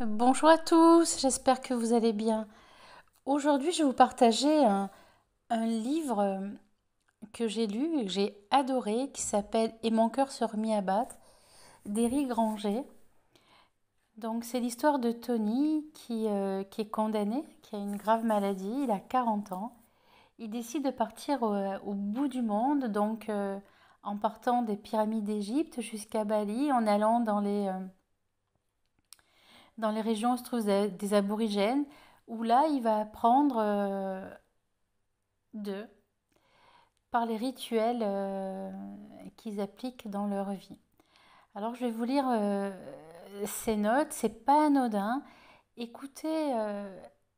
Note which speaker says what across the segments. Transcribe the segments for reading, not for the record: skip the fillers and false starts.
Speaker 1: Bonjour à tous, j'espère que vous allez bien. Aujourd'hui, je vais vous partager un livre que j'ai lu et que j'ai adoré qui s'appelle Et mon cœur se remit à battre d'Éric Granger. Donc, c'est l'histoire de Tony qui est condamné, qui a une grave maladie. Il a 40 ans. Il décide de partir au bout du monde, donc en partant des pyramides d'Égypte jusqu'à Bali, en allant dans les régions où se trouvent des aborigènes, où là, il va apprendre d'eux par les rituels qu'ils appliquent dans leur vie. Alors, je vais vous lire ces notes, c'est pas anodin. Écoutez,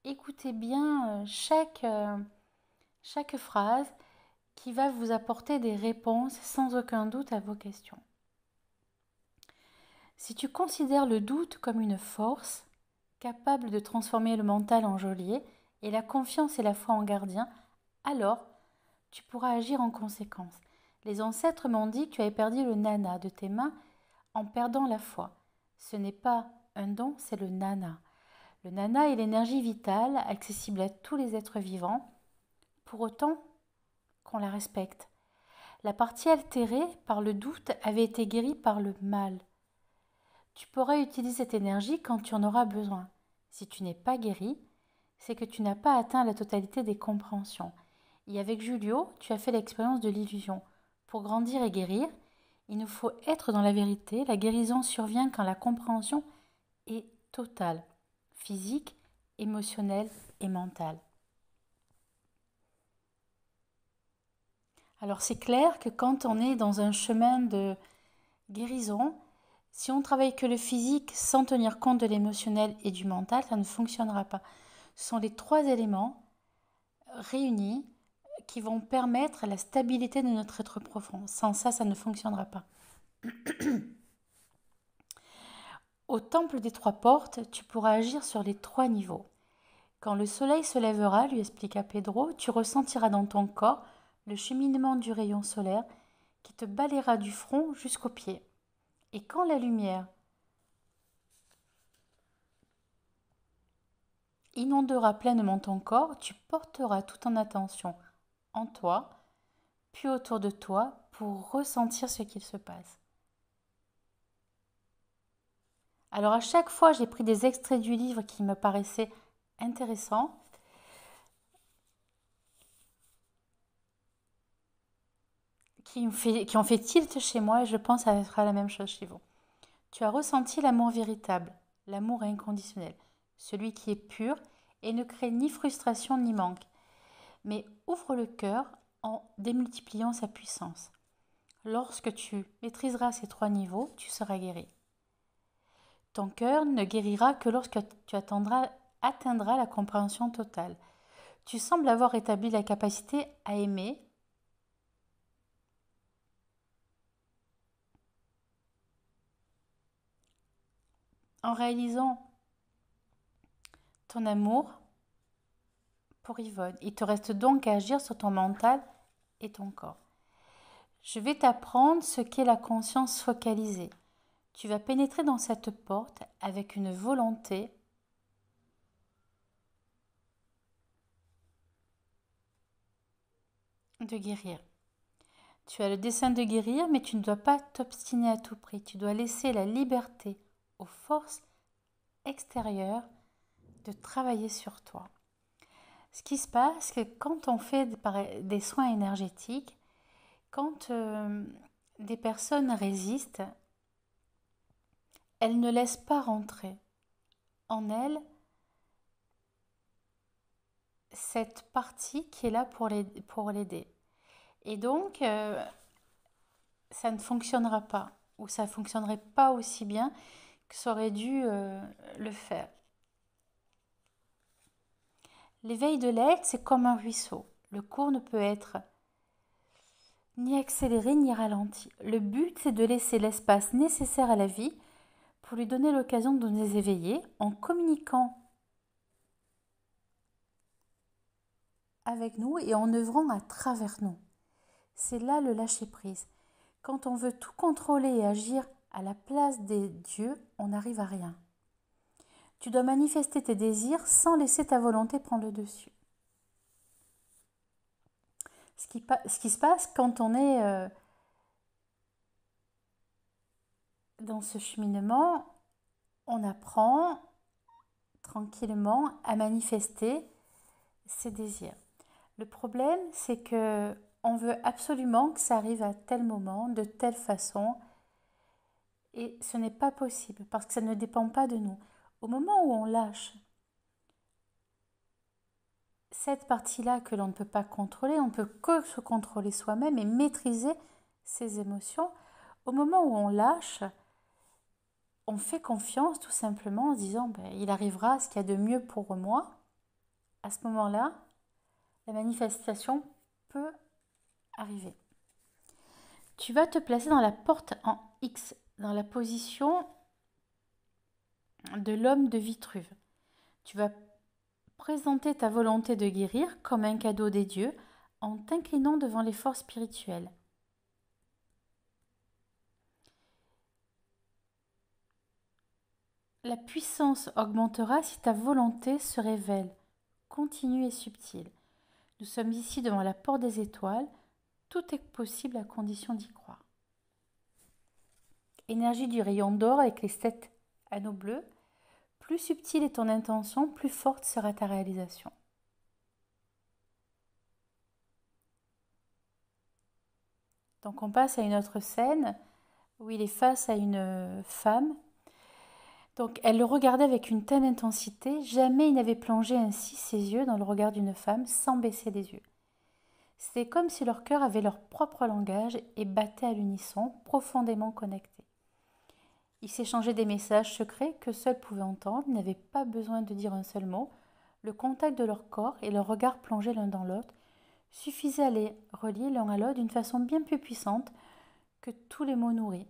Speaker 1: écoutez bien chaque phrase qui va vous apporter des réponses sans aucun doute à vos questions. Si tu considères le doute comme une force, capable de transformer le mental en geôlier, et la confiance et la foi en gardien, alors tu pourras agir en conséquence. Les ancêtres m'ont dit que tu avais perdu le nana de tes mains en perdant la foi. Ce n'est pas un don, c'est le nana. Le nana est l'énergie vitale, accessible à tous les êtres vivants, pour autant qu'on la respecte. La partie altérée par le doute avait été guérie par le mal. Tu pourras utiliser cette énergie quand tu en auras besoin. Si tu n'es pas guéri, c'est que tu n'as pas atteint la totalité des compréhensions. Et avec Julio, tu as fait l'expérience de l'illusion. Pour grandir et guérir, il nous faut être dans la vérité. La guérison survient quand la compréhension est totale, physique, émotionnelle et mentale. Alors c'est clair que quand on est dans un chemin de guérison, si on travaille que le physique sans tenir compte de l'émotionnel et du mental, ça ne fonctionnera pas. Ce sont les trois éléments réunis qui vont permettre la stabilité de notre être profond. Sans ça, ça ne fonctionnera pas. Au temple des trois portes, tu pourras agir sur les trois niveaux. Quand le soleil se lèvera, lui expliqua Pedro, tu ressentiras dans ton corps le cheminement du rayon solaire qui te balayera du front jusqu'aux pieds. Et quand la lumière inondera pleinement ton corps, tu porteras toute ton attention en toi, puis autour de toi, pour ressentir ce qu'il se passe. Alors à chaque fois, j'ai pris des extraits du livre qui me paraissaient intéressants, qui ont fait tilt chez moi, et je pense que ça sera la même chose chez vous. Tu as ressenti l'amour véritable, l'amour inconditionnel, celui qui est pur et ne crée ni frustration ni manque, mais ouvre le cœur en démultipliant sa puissance. Lorsque tu maîtriseras ces trois niveaux, tu seras guéri. Ton cœur ne guérira que lorsque tu atteindras la compréhension totale. Tu sembles avoir établi la capacité à aimer en réalisant ton amour pour Yvonne. Il te reste donc à agir sur ton mental et ton corps. Je vais t'apprendre ce qu'est la conscience focalisée. Tu vas pénétrer dans cette porte avec une volonté de guérir. Tu as le dessein de guérir, mais tu ne dois pas t'obstiner à tout prix. Tu dois laisser la liberté aux forces extérieures de travailler sur toi. Ce qui se passe, c'est que quand on fait des soins énergétiques, quand des personnes résistent, elles ne laissent pas rentrer en elles cette partie qui est là pour l'aider. Et donc, ça ne fonctionnera pas, ou ça ne fonctionnerait pas aussi bien que ça aurait dû le faire. L'éveil de l'être, c'est comme un ruisseau. Le cours ne peut être ni accéléré ni ralenti. Le but, c'est de laisser l'espace nécessaire à la vie pour lui donner l'occasion de nous éveiller en communiquant avec nous et en œuvrant à travers nous. C'est là le lâcher-prise. Quand on veut tout contrôler et agir à la place des dieux, on n'arrive à rien. Tu dois manifester tes désirs sans laisser ta volonté prendre le dessus. Ce qui se passe quand on est dans ce cheminement, on apprend tranquillement à manifester ses désirs. Le problème, c'est que on veut absolument que ça arrive à tel moment, de telle façon, et ce n'est pas possible parce que ça ne dépend pas de nous. Au moment où on lâche cette partie-là que l'on ne peut pas contrôler, on ne peut que se contrôler soi-même et maîtriser ses émotions. Au moment où on lâche, on fait confiance tout simplement en se disant il arrivera ce qu'il y a de mieux pour moi. À ce moment-là, la manifestation peut arriver. Tu vas te placer dans la porte en X, dans la position de l'homme de Vitruve. Tu vas présenter ta volonté de guérir comme un cadeau des dieux en t'inclinant devant les forces spirituelles. La puissance augmentera si ta volonté se révèle continue et subtile. Nous sommes ici devant la porte des étoiles. Tout est possible à condition d'y croire. Énergie du rayon d'or avec les 7 anneaux bleus. Plus subtile est ton intention, plus forte sera ta réalisation. Donc on passe à une autre scène où il est face à une femme. Donc elle le regardait avec une telle intensité, jamais il n'avait plongé ainsi ses yeux dans le regard d'une femme sans baisser les yeux. C'était comme si leur cœur avait leur propre langage et battait à l'unisson, profondément connectés. Ils s'échangeaient des messages secrets que seuls pouvaient entendre, ils n'avaient pas besoin de dire un seul mot. Le contact de leur corps et leur regard plongés l'un dans l'autre suffisait à les relier l'un à l'autre d'une façon bien plus puissante que tous les mots nourris.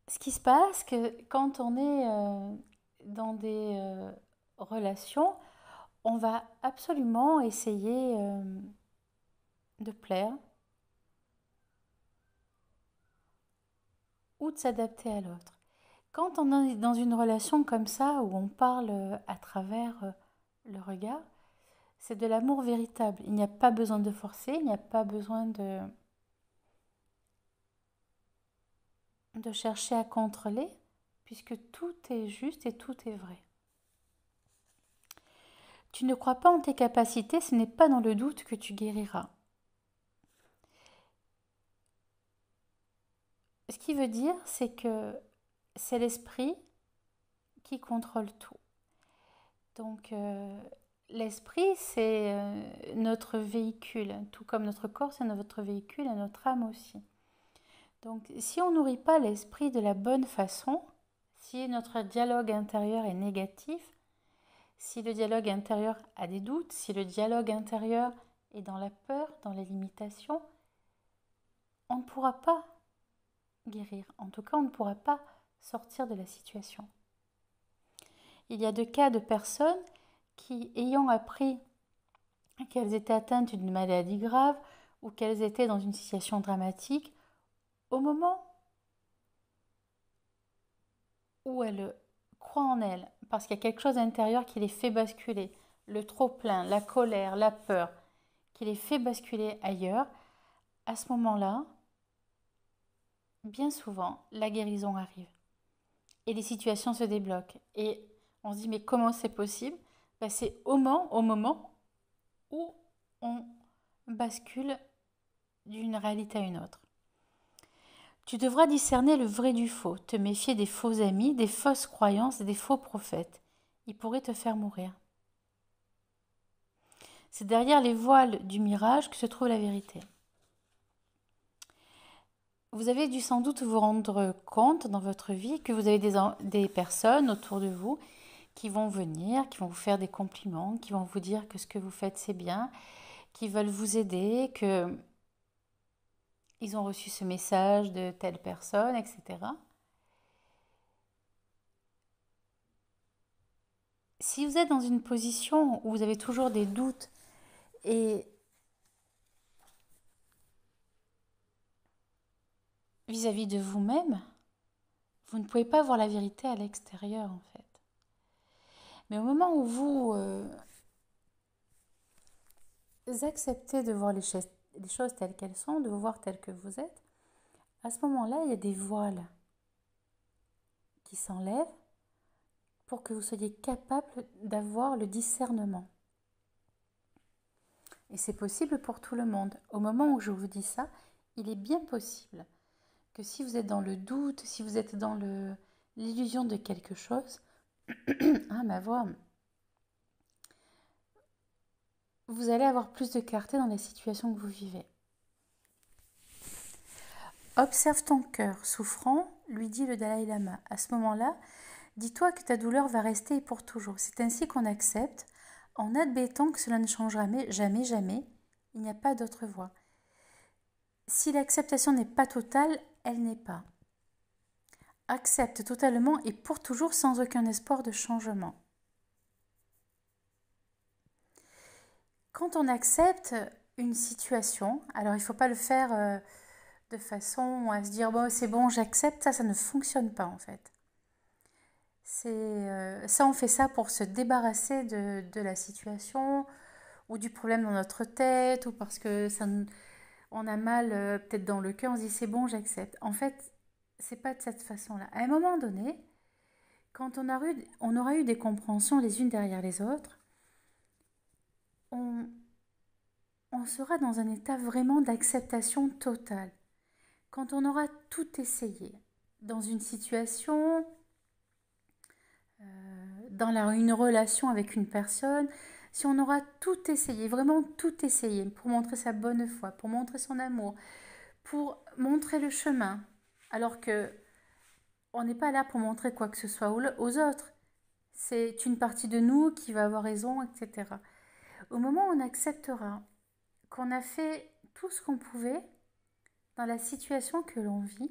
Speaker 1: Ce qui se passe, que quand on est dans des relations, on va absolument essayer de plaire ou de s'adapter à l'autre. Quand on est dans une relation comme ça, où on parle à travers le regard, c'est de l'amour véritable. Il n'y a pas besoin de forcer, il n'y a pas besoin de chercher à contrôler, puisque tout est juste et tout est vrai. Tu ne crois pas en tes capacités, ce n'est pas dans le doute que tu guériras. Ce qui veut dire, c'est que c'est l'esprit qui contrôle tout. Donc, l'esprit, c'est notre véhicule, tout comme notre corps, c'est notre véhicule et notre âme aussi. Donc, si on nourrit pas l'esprit de la bonne façon, si notre dialogue intérieur est négatif, si le dialogue intérieur a des doutes, si le dialogue intérieur est dans la peur, dans les limitations, on ne pourra pas guérir. En tout cas, on ne pourra pas sortir de la situation. Il y a 2 cas de personnes qui, ayant appris qu'elles étaient atteintes d'une maladie grave ou qu'elles étaient dans une situation dramatique, au moment où elles croient en elles, parce qu'il y a quelque chose à l'intérieur qui les fait basculer, le trop-plein, la colère, la peur, qui les fait basculer ailleurs, à ce moment-là, bien souvent, la guérison arrive. Et les situations se débloquent. Et on se dit, mais comment c'est possible? C'est au moment où on bascule d'une réalité à une autre. Tu devras discerner le vrai du faux, te méfier des faux amis, des fausses croyances, des faux prophètes. Ils pourraient te faire mourir. C'est derrière les voiles du mirage que se trouve la vérité. Vous avez dû sans doute vous rendre compte dans votre vie que vous avez des personnes autour de vous qui vont venir, qui vont vous faire des compliments, qui vont vous dire que ce que vous faites c'est bien, qui veulent vous aider, que ils ont reçu ce message de telle personne, etc. Si vous êtes dans une position où vous avez toujours des doutes et vis-à-vis de vous-même, Vous ne pouvez pas voir la vérité à l'extérieur, en fait. Mais au moment où vous acceptez de voir les choses telles qu'elles sont, de vous voir telles que vous êtes, à ce moment-là, il y a des voiles qui s'enlèvent pour que vous soyez capable d'avoir le discernement. Et c'est possible pour tout le monde. Au moment où je vous dis ça, il est bien possible que si vous êtes dans le doute, si vous êtes dans l'illusion de quelque chose, ah ma voix, vous allez avoir plus de clarté dans les situations que vous vivez. Observe ton cœur souffrant, lui dit le Dalai Lama. À ce moment-là, dis-toi que ta douleur va rester pour toujours. C'est ainsi qu'on accepte, en admettant que cela ne changera jamais, jamais. Il n'y a pas d'autre voie. Si l'acceptation n'est pas totale, elle n'est pas. Accepte totalement et pour toujours sans aucun espoir de changement. Quand on accepte une situation, alors il ne faut pas le faire de façon à se dire bon, c'est bon, j'accepte, ça ne fonctionne pas en fait. Ça, on fait ça pour se débarrasser de la situation ou du problème dans notre tête ou parce que on a mal peut-être dans le cœur, on se dit c'est bon, j'accepte. En fait, c'est pas de cette façon-là. À un moment donné, quand on aura eu des compréhensions les unes derrière les autres, on sera dans un état vraiment d'acceptation totale. Quand on aura tout essayé dans une situation, dans une relation avec une personne, si on aura tout essayé, vraiment tout essayé, pour montrer sa bonne foi, pour montrer son amour, pour montrer le chemin, alors que on n'est pas là pour montrer quoi que ce soit aux autres. C'est une partie de nous qui va avoir raison, etc. Au moment où on acceptera qu'on a fait tout ce qu'on pouvait dans la situation que l'on vit,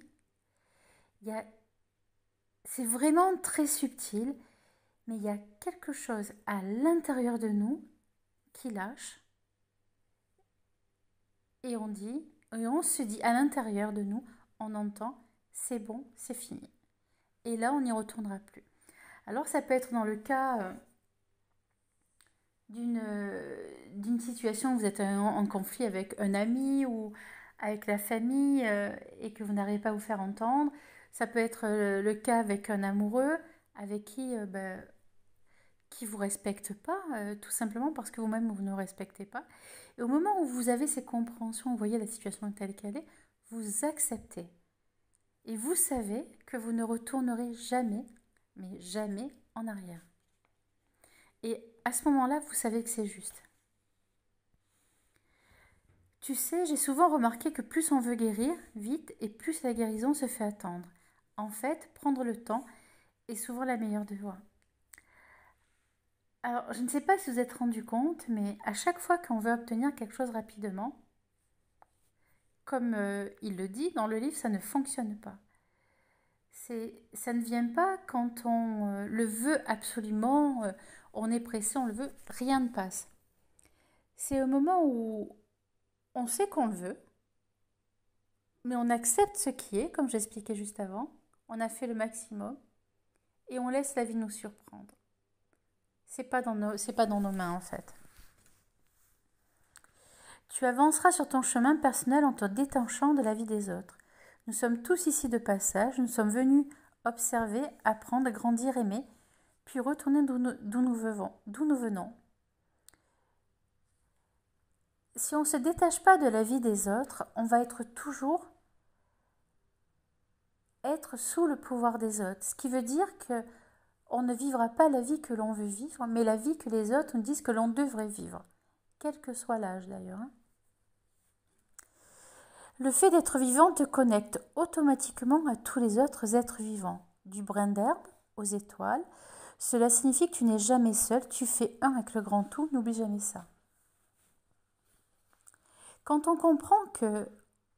Speaker 1: c'est vraiment très subtil, mais il y a quelque chose à l'intérieur de nous qui lâche et on se dit à l'intérieur de nous, on entend, c'est bon, c'est fini. Et là, on n'y retournera plus. Alors, ça peut être dans le cas d'une situation où vous êtes en conflit avec un ami ou avec la famille et que vous n'arrivez pas à vous faire entendre. Ça peut être le cas avec un amoureux avec qui vous respecte pas, tout simplement parce que vous-même vous ne respectez pas. Et au moment où vous avez ces compréhensions, vous voyez la situation telle qu'elle est, vous acceptez. Et vous savez que vous ne retournerez jamais, mais jamais en arrière. Et à ce moment-là, vous savez que c'est juste. Tu sais, j'ai souvent remarqué que plus on veut guérir vite et plus la guérison se fait attendre. En fait, prendre le temps est souvent la meilleure des voies. Alors, je ne sais pas si vous êtes rendu compte, mais à chaque fois qu'on veut obtenir quelque chose rapidement, comme il le dit dans le livre, ça ne fonctionne pas. Ça ne vient pas quand on le veut absolument, on est pressé, on le veut, rien ne passe. C'est au moment où on sait qu'on le veut, mais on accepte ce qui est, comme j'expliquais juste avant, on a fait le maximum et on laisse la vie nous surprendre. C'est pas dans nos mains en fait. Tu avanceras sur ton chemin personnel en te détachant de la vie des autres. Nous sommes tous ici de passage, nous sommes venus observer, apprendre, grandir, aimer, puis retourner d'où nous venons. Si on ne se détache pas de la vie des autres, on va toujours être sous le pouvoir des autres. Ce qui veut dire que on ne vivra pas la vie que l'on veut vivre, mais la vie que les autres nous disent que l'on devrait vivre, quel que soit l'âge d'ailleurs. Le fait d'être vivant te connecte automatiquement à tous les autres êtres vivants, du brin d'herbe aux étoiles. Cela signifie que tu n'es jamais seul, tu fais un avec le grand tout, n'oublie jamais ça. Quand on comprend que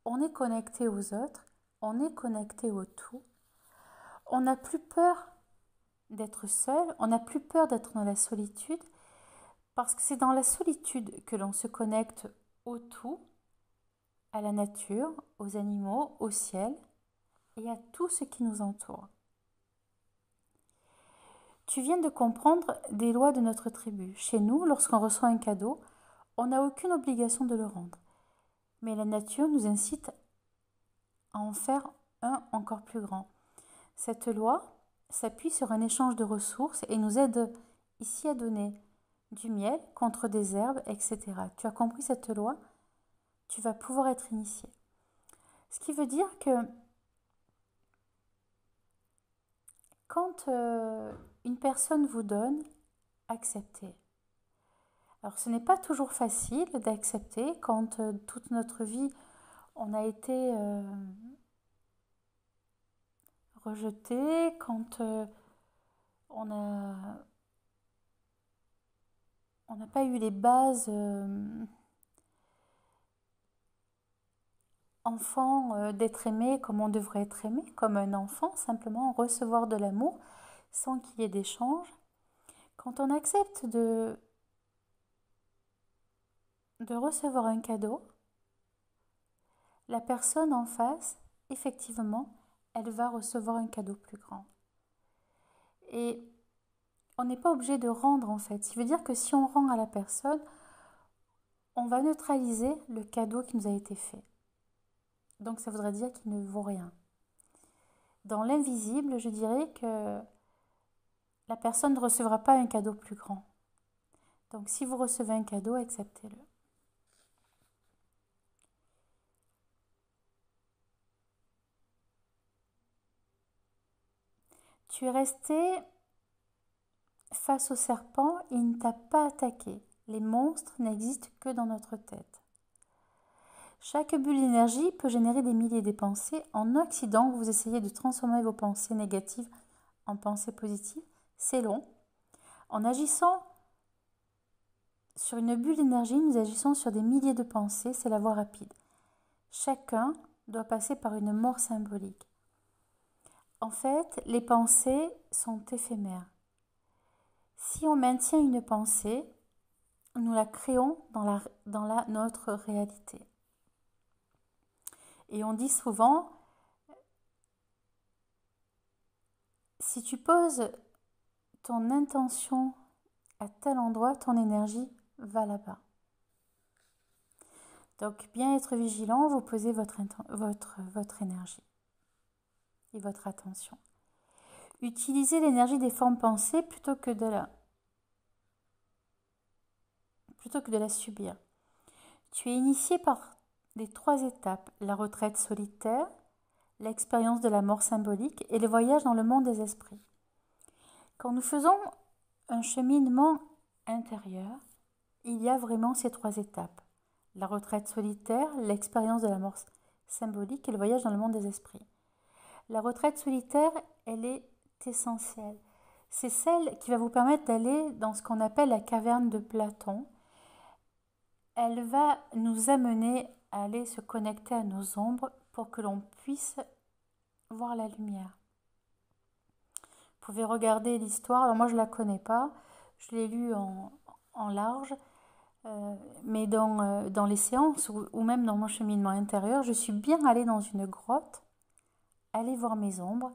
Speaker 1: on est connecté aux autres, on est connecté au tout, on n'a plus peur d'être seul, on n'a plus peur d'être dans la solitude, parce que c'est dans la solitude que l'on se connecte au tout, à la nature, aux animaux, au ciel et à tout ce qui nous entoure. Tu viens de comprendre des lois de notre tribu. Chez nous, lorsqu'on reçoit un cadeau, on n'a aucune obligation de le rendre. Mais la nature nous incite à en faire un encore plus grand. Cette loi s'appuie sur un échange de ressources et nous aide ici à donner du miel contre des herbes, etc. Tu as compris cette loi? Tu vas pouvoir être initié. Ce qui veut dire que quand une personne vous donne, acceptez. Alors ce n'est pas toujours facile d'accepter quand toute notre vie on a été rejeté, quand on a on n'a pas eu les bases enfant d'être aimé comme on devrait être aimé, comme un enfant, simplement recevoir de l'amour sans qu'il y ait d'échange. Quand on accepte de recevoir un cadeau, la personne en face, effectivement, elle va recevoir un cadeau plus grand. Et on n'est pas obligé de rendre en fait. Ça veut dire que si on rend à la personne, on va neutraliser le cadeau qui nous a été fait. Donc ça voudrait dire qu'il ne vaut rien. Dans l'invisible, je dirais que la personne ne recevra pas un cadeau plus grand. Donc si vous recevez un cadeau, acceptez-le. Tu es resté face au serpent et il ne t'a pas attaqué. Les monstres n'existent que dans notre tête. Chaque bulle d'énergie peut générer des milliers de pensées. En Occident, vous essayez de transformer vos pensées négatives en pensées positives. C'est long. En agissant sur une bulle d'énergie, nous agissons sur des milliers de pensées. C'est la voie rapide. Chacun doit passer par une mort symbolique. En fait, les pensées sont éphémères. Si on maintient une pensée, nous la créons dans notre réalité. Et on dit souvent, si tu poses ton intention à tel endroit, ton énergie va là-bas. Donc, bien être vigilant, vous posez votre énergie et votre attention. Utilisez l'énergie des formes pensées plutôt que de la subir. Tu es initié par les 3 étapes, la retraite solitaire, l'expérience de la mort symbolique et le voyage dans le monde des esprits. Quand nous faisons un cheminement intérieur, il y a vraiment ces 3 étapes. La retraite solitaire, l'expérience de la mort symbolique et le voyage dans le monde des esprits. La retraite solitaire, elle est essentielle. C'est celle qui va vous permettre d'aller dans ce qu'on appelle la caverne de Platon. Elle va nous amener à aller se connecter à nos ombres pour que l'on puisse voir la lumière. Vous pouvez regarder l'histoire. Alors moi, je ne la connais pas. Je l'ai lue en large. Mais dans les séances ou même dans mon cheminement intérieur, je suis bien allée dans une grotte, aller voir mes ombres,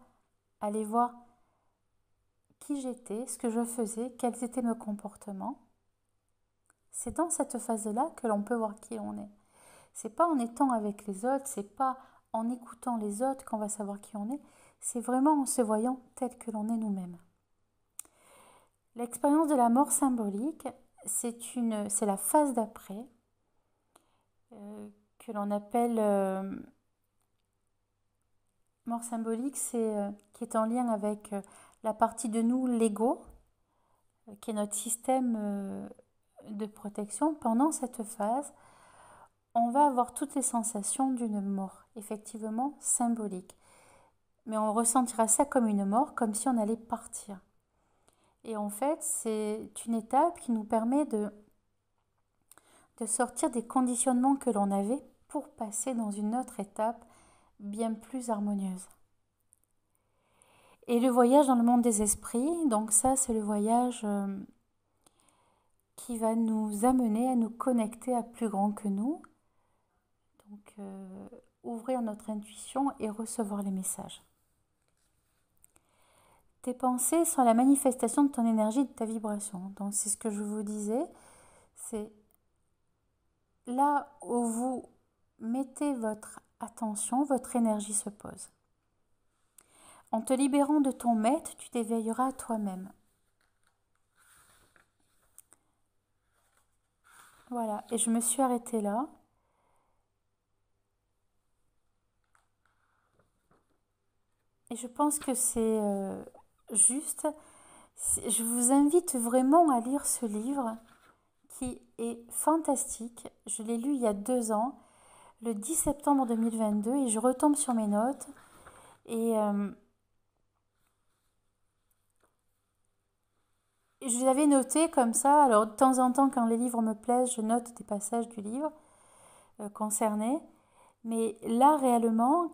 Speaker 1: aller voir qui j'étais, ce que je faisais, quels étaient mes comportements. C'est dans cette phase-là que l'on peut voir qui on est. C'est pas en étant avec les autres, c'est pas en écoutant les autres qu'on va savoir qui on est, c'est vraiment en se voyant tel que l'on est nous-mêmes. L'expérience de la mort symbolique, c'est la phase d'après que l'on appelle mort symbolique, qui est en lien avec la partie de nous, l'ego, qui est notre système de protection. Pendant cette phase, on va avoir toutes les sensations d'une mort, effectivement symbolique. Mais on ressentira ça comme une mort, comme si on allait partir. Et en fait, c'est une étape qui nous permet de sortir des conditionnements que l'on avait pour passer dans une autre étape bien plus harmonieuse. Et le voyage dans le monde des esprits, donc ça c'est le voyage qui va nous amener à nous connecter à plus grand que nous. Donc ouvrir notre intuition et recevoir les messages. tes pensées sont la manifestation de ton énergie, de ta vibration. Donc c'est ce que je vous disais, c'est là où vous mettez votre attention, votre énergie se pose. En te libérant de ton maître, tu t'éveilleras à toi-même. Voilà, et je me suis arrêtée là. Et je pense que c'est juste. Je vous invite vraiment à lire ce livre qui est fantastique. Je l'ai lu il y a 2 ans, le 10 septembre 2022, et je retombe sur mes notes. Et je l'avais noté comme ça. Alors, de temps en temps, quand les livres me plaisent, je note des passages du livre concernés. Mais là, réellement,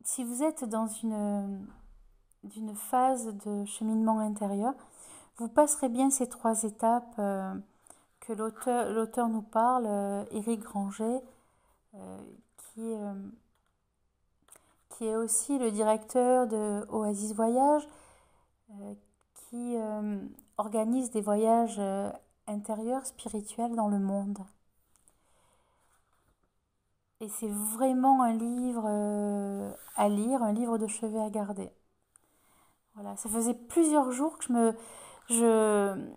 Speaker 1: si vous êtes dans d'une phase de cheminement intérieur, vous passerez bien ces 3 étapes que l'auteur nous parle, Éric Granger, euh, qui, euh, qui est aussi le directeur de Oasis Voyage, qui organise des voyages intérieurs, spirituels dans le monde. Et c'est vraiment un livre à lire, un livre de chevet à garder. Voilà, ça faisait plusieurs jours que je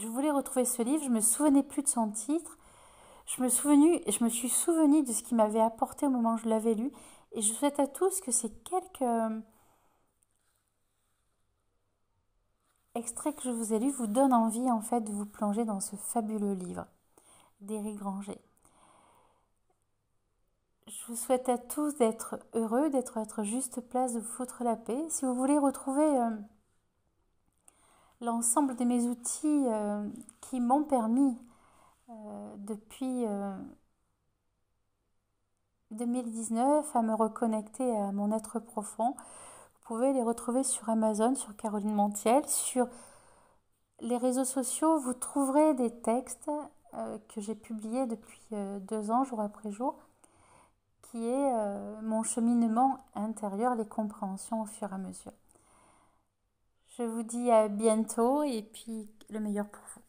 Speaker 1: voulais retrouver ce livre, je me souvenais plus de son titre. Je me suis souvenu de ce qu'il m'avait apporté au moment où je l'avais lu. Et je souhaite à tous que ces quelques extraits que je vous ai lus vous donnent envie en fait de vous plonger dans ce fabuleux livre d'Éric Granger. Je vous souhaite à tous d'être heureux, d'être à votre juste place, de vous foutre la paix. Si vous voulez retrouver l'ensemble de mes outils qui m'ont permis depuis 2019 à me reconnecter à mon être profond, vous pouvez les retrouver sur Amazon, sur Caroline Montiel. Sur les réseaux sociaux, vous trouverez des textes que j'ai publiés depuis 2 ans, jour après jour, qui est mon cheminement intérieur, les compréhensions au fur et à mesure. Je vous dis à bientôt et puis le meilleur pour vous.